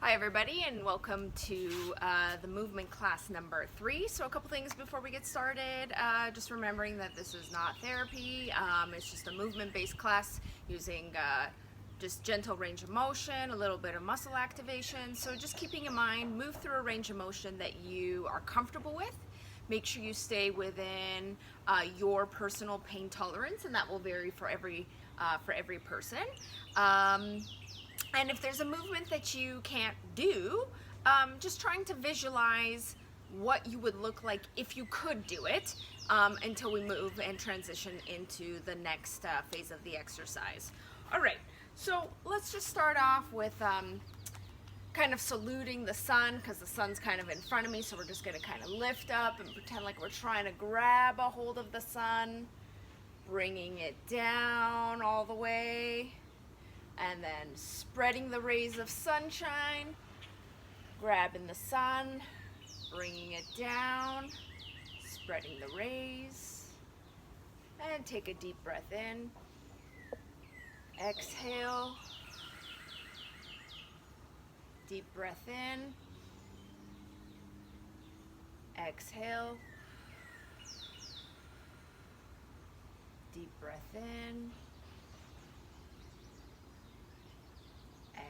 Hi everybody, and welcome to the movement class number 3. So a couple things before we get started. Just remembering that this is not therapy. It's just a movement-based class using just gentle range of motion, a little bit of muscle activation. So just keeping in mind, move through a range of motion that you are comfortable with. Make sure you stay within your personal pain tolerance, and that will vary for every person. And if there's a movement that you can't do, just trying to visualize what you would look like if you could do it until we move and transition into the next phase of the exercise. All right, so let's just start off with kind of saluting the sun, because the sun's kind of in front of me, so we're just going to kind of lift up and pretend like we're trying to grab a hold of the sun, bringing it down all the way. And then spreading the rays of sunshine, grabbing the sun, bringing it down, spreading the rays, and take a deep breath in. Exhale, deep breath in. Exhale, deep breath in.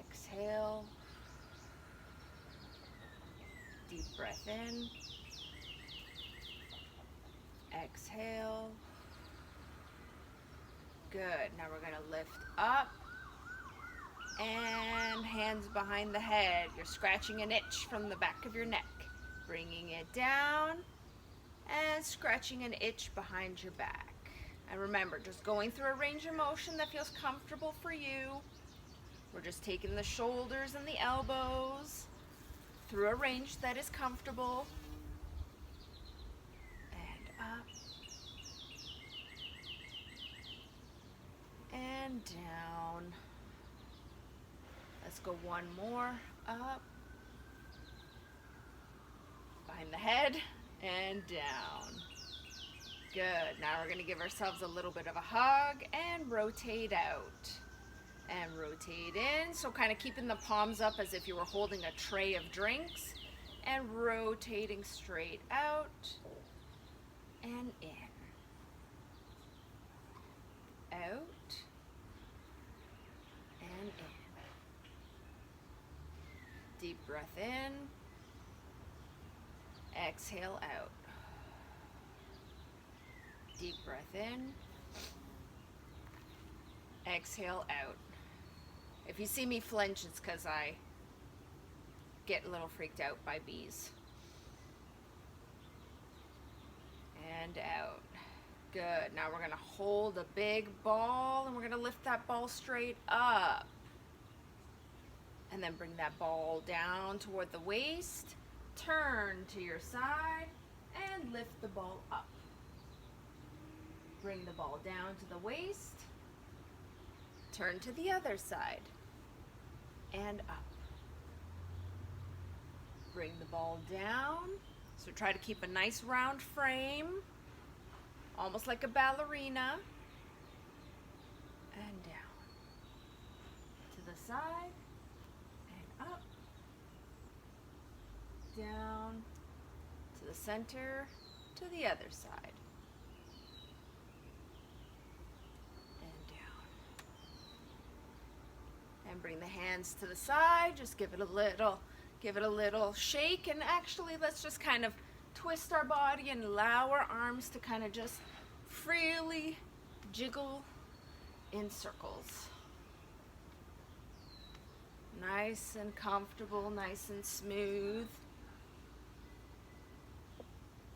Exhale, deep breath in. Exhale. Good. Now we're going to lift up and hands behind the head. You're scratching an itch from the back of your neck. Bringing it down and scratching an itch behind your back. And remember, just going through a range of motion that feels comfortable for you. We're just taking the shoulders and the elbows through a range that is comfortable. And up. And down. Let's go one more. Up. Behind the head. And down. Good. Now we're going to give ourselves a little bit of a hug and rotate out. And rotate in, so kind of keeping the palms up as if you were holding a tray of drinks, and rotating straight out and in. Out and in. Deep breath in. Exhale out. Deep breath in. Exhale out. If you see me flinch, it's because I get a little freaked out by bees. And out. Good. Now we're going to hold a big ball, and we're going to lift that ball straight up. And then bring that ball down toward the waist. Turn to your side and lift the ball up. Bring the ball down to the waist. Turn to the other side. And up. Bring the ball down. So try to keep a nice round frame, almost like a ballerina. And down. To the side. And up. Down. To the center. To the other side. And bring the hands to the side, just give it a little shake, and actually let's just kind of twist our body and allow our arms to kind of just freely jiggle in circles. Nice and comfortable, nice and smooth.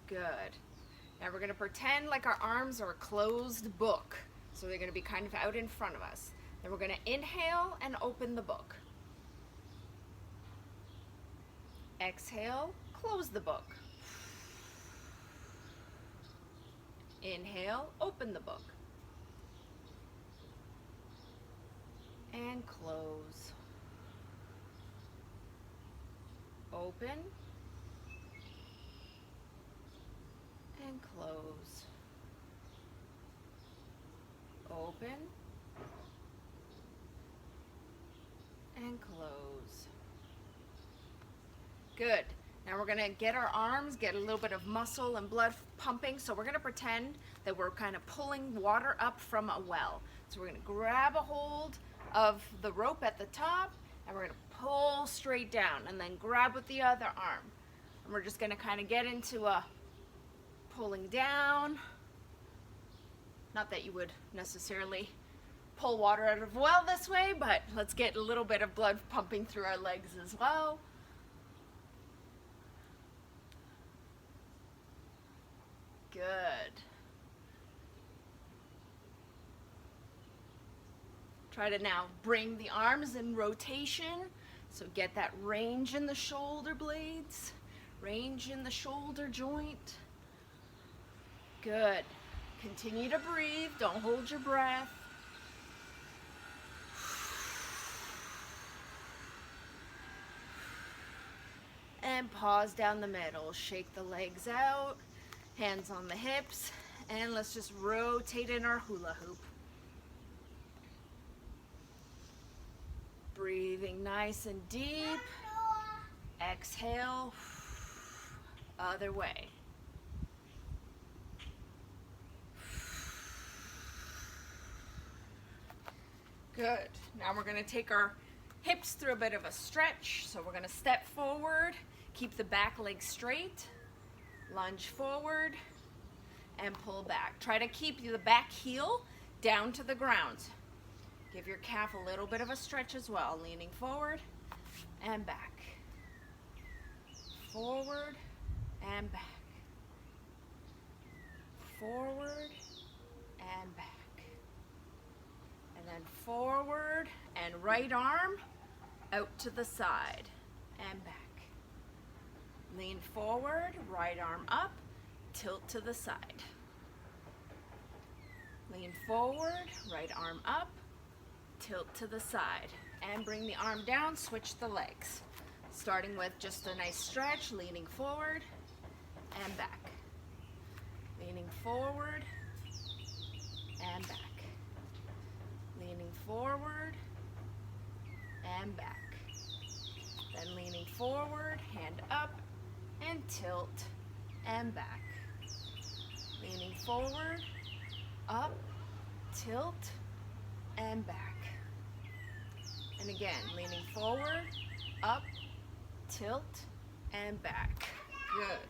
Good. Now we're going to pretend like our arms are a closed book, so they're going to be kind of out in front of us. Then we're going to inhale and open the book. Exhale, close the book. Inhale, open the book. And close. Open. And close. Open. And close. Good. Now we're gonna get our arms, get a little bit of muscle and blood pumping. So we're gonna pretend that we're kind of pulling water up from a well. So we're gonna grab a hold of the rope at the top and we're gonna pull straight down and then grab with the other arm. And we're just gonna kind of get into a pulling down. Not that you would necessarily pull water out of a well this way, but let's get a little bit of blood pumping through our legs as well. Good. Try to now bring the arms in rotation. So get that range in the shoulder blades, range in the shoulder joint. Good. Continue to breathe. Don't hold your breath. And pause down the middle. Shake the legs out. Hands on the hips. And let's just rotate in our hula hoop. Breathing nice and deep. Exhale. Other way. Good. Now we're going to take our hips through a bit of a stretch. So we're going to step forward, keep the back leg straight, lunge forward, and pull back. Try to keep the back heel down to the ground. Give your calf a little bit of a stretch as well, leaning forward and back. Forward and back. Forward and back. And then forward and right arm out to the side and back. Lean forward, right arm up, tilt to the side. Lean forward, right arm up, tilt to the side. And bring the arm down, switch the legs. Starting with just a nice stretch, leaning forward and back. Leaning forward and back. Leaning forward and back. Then leaning forward, hand up and tilt and back. Leaning forward, up, tilt and back. And again, leaning forward, up, tilt and back. Good.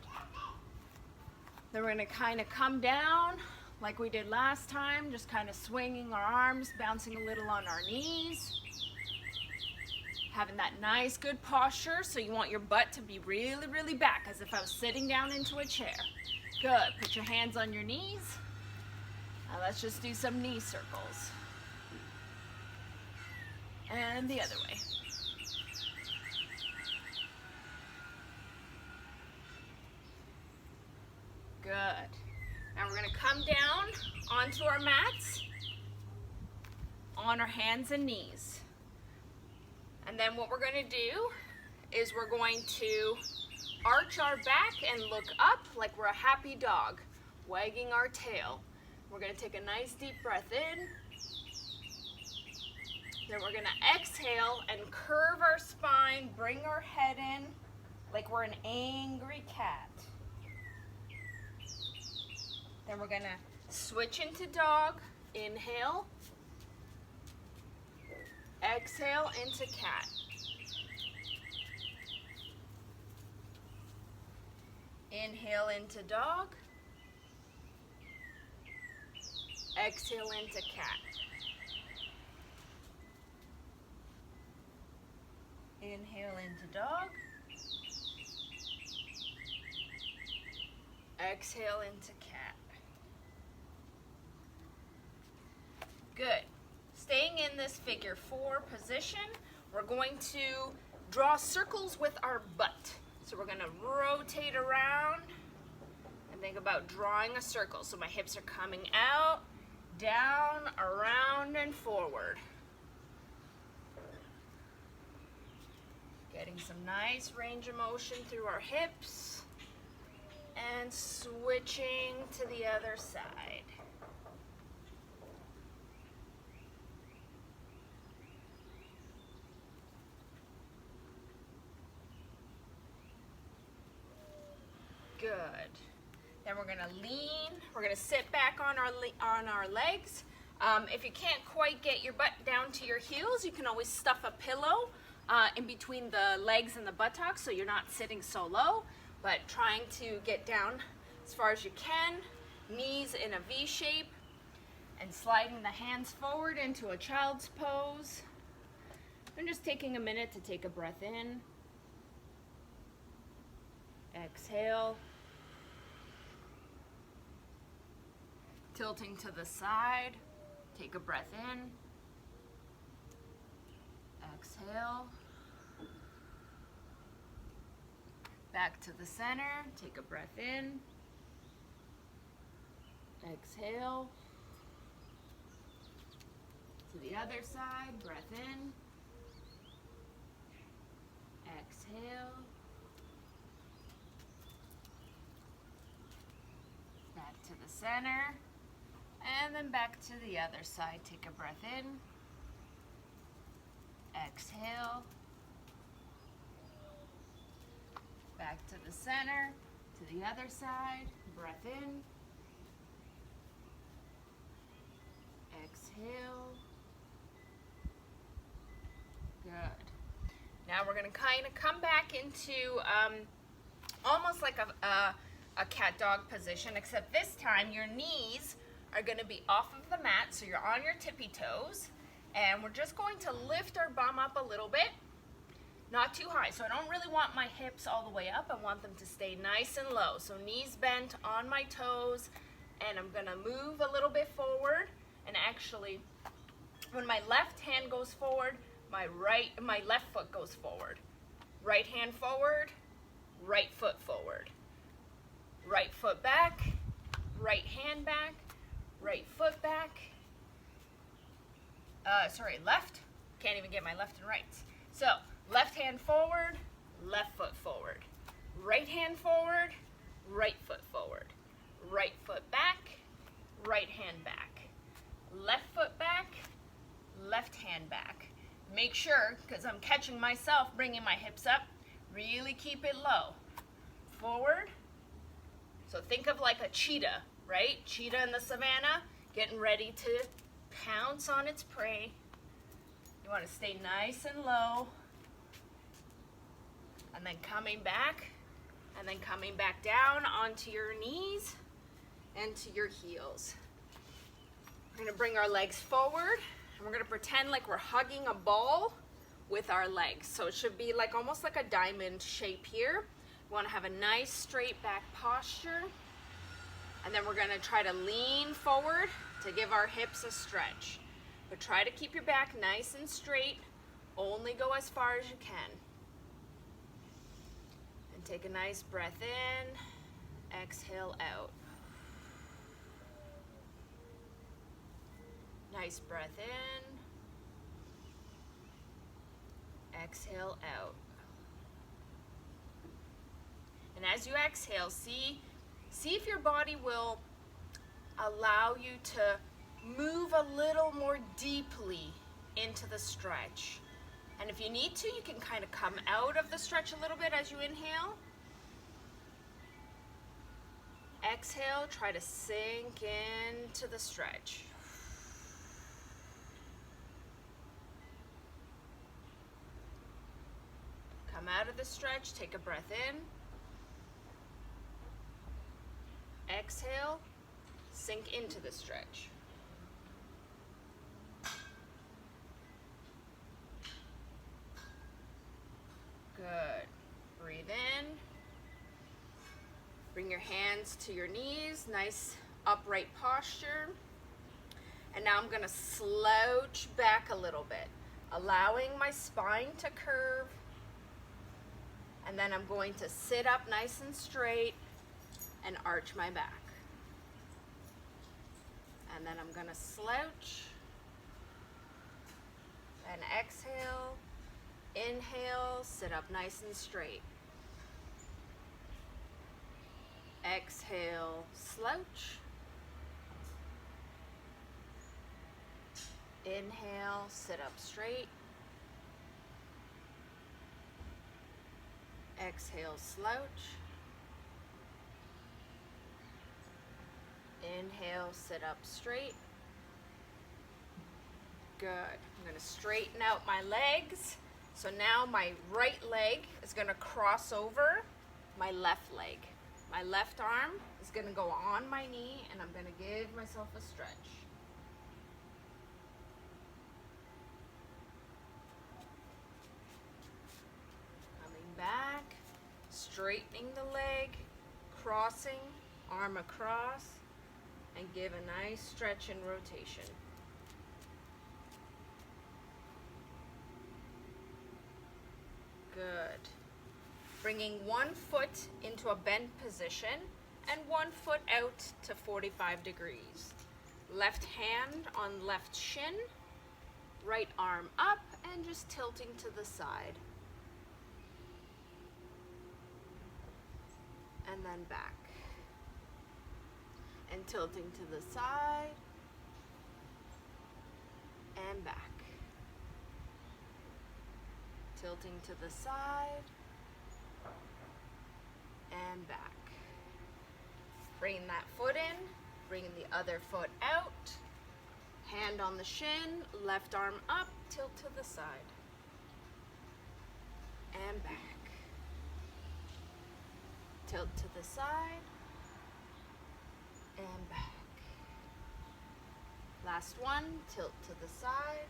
Then we're going to kind of come down like we did last time, just kind of swinging our arms, bouncing a little on our knees. Having that nice, good posture, so you want your butt to be really, really back, as if I was sitting down into a chair. Good. Put your hands on your knees. Now let's just do some knee circles. And the other way. Good. Now we're going to come down onto our mats, on our hands and knees. And then what we're going to do is we're going to arch our back and look up like we're a happy dog, wagging our tail. We're going to take a nice deep breath in. Then we're going to exhale and curve our spine, bring our head in like we're an angry cat. Then we're going to switch into dog. Inhale. Exhale into cat. Inhale into dog. Exhale into cat. Inhale into dog. Exhale into cat. Good. Staying in this figure 4 position, we're going to draw circles with our butt. So we're going to rotate around and think about drawing a circle. So my hips are coming out, down, around, and forward. Getting some nice range of motion through our hips and switching to the other side. Good. Then we're gonna lean. We're gonna sit back on our legs. If you can't quite get your butt down to your heels, you can always stuff a pillow in between the legs and the buttocks so you're not sitting so low, but trying to get down as far as you can, knees in a V shape, and sliding the hands forward into a child's pose. And just taking a minute to take a breath in. Exhale. Tilting to the side. Take a breath in. Exhale. Back to the center. Take a breath in. Exhale. To the other side. Breath in. Exhale. Back to the center. And then back to the other side. Take a breath in. Exhale. Back to the center. To the other side. Breath in. Exhale. Good. Now we're going to kind of come back into almost like a cat-dog position, except this time your knees are going to be off of the mat, so you're on your tippy toes, and we're just going to lift our bum up a little bit, not too high. So I don't really want my hips all the way up. I want them to stay nice and low. So knees bent on my toes, and I'm going to move a little bit forward, and actually when my left hand goes forward, my left foot goes forward. Right hand forward, right foot forward. Right foot back, right hand back, right foot back. Left. Can't even get my left and right. So, left hand forward, left foot forward. Right hand forward, right foot forward. Right foot back, right hand back. Left foot back, left hand back. Make sure, because I'm catching myself bringing my hips up, really keep it low. Forward. So think of like a cheetah, right? Cheetah in the savannah, getting ready to pounce on its prey. You want to stay nice and low. And then coming back, and then coming back down onto your knees and to your heels. We're going to bring our legs forward, and we're going to pretend like we're hugging a ball with our legs. So it should be like almost like a diamond shape here. We want to have a nice straight back posture, and then we're going to try to lean forward to give our hips a stretch. But try to keep your back nice and straight. Only go as far as you can. And take a nice breath in, exhale out. Nice breath in, exhale out. And as you exhale, see if your body will allow you to move a little more deeply into the stretch. And if you need to, you can kind of come out of the stretch a little bit as you inhale. Exhale, try to sink into the stretch. Come out of the stretch, take a breath in. Exhale, sink into the stretch. Good. Breathe in. Bring your hands to your knees, nice upright posture. And now I'm going to slouch back a little bit, allowing my spine to curve. And then I'm going to sit up nice and straight and arch my back. And then I'm going to slouch and exhale. Inhale, sit up nice and straight. Exhale, slouch. Inhale, sit up straight. Exhale, slouch. Inhale, sit up straight. Good. I'm going to straighten out my legs. So now my right leg is going to cross over my left leg. My left arm is going to go on my knee, and I'm going to give myself a stretch. Coming back, straightening the leg, crossing, arm across, and give a nice stretch and rotation. Good. Bringing one foot into a bent position and one foot out to 45 degrees. Left hand on left shin, right arm up, and just tilting to the side. And then back. And tilting to the side, and back. Tilting to the side, and back. Bringing that foot in, bringing the other foot out, hand on the shin, left arm up, tilt to the side, and back. Tilt to the side, and back. Last one, tilt to the side,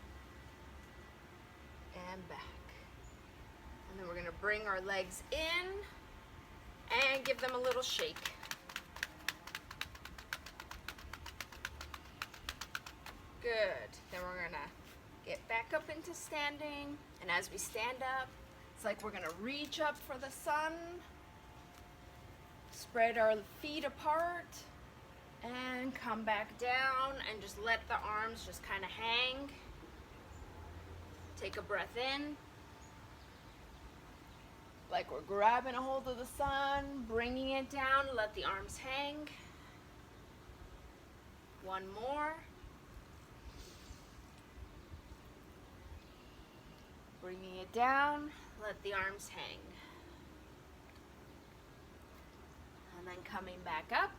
and back. And then we're going to bring our legs in and give them a little shake. Good. Then we're going to get back up into standing. And as we stand up, it's like we're going to reach up for the sun. Spread our feet apart. And come back down and just let the arms just kind of hang. Take a breath in. Like we're grabbing a hold of the sun, bringing it down, let the arms hang. One more. Bringing it down, let the arms hang. And then coming back up.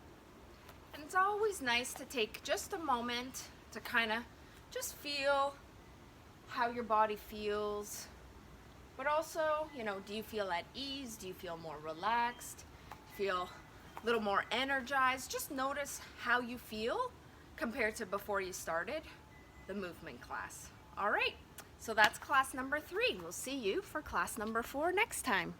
And it's always nice to take just a moment to kind of just feel how your body feels. But also, do you feel at ease? Do you feel more relaxed? Feel a little more energized? Just notice how you feel compared to before you started the movement class. All right, so that's class number 3. We'll see you for class number 4 next time.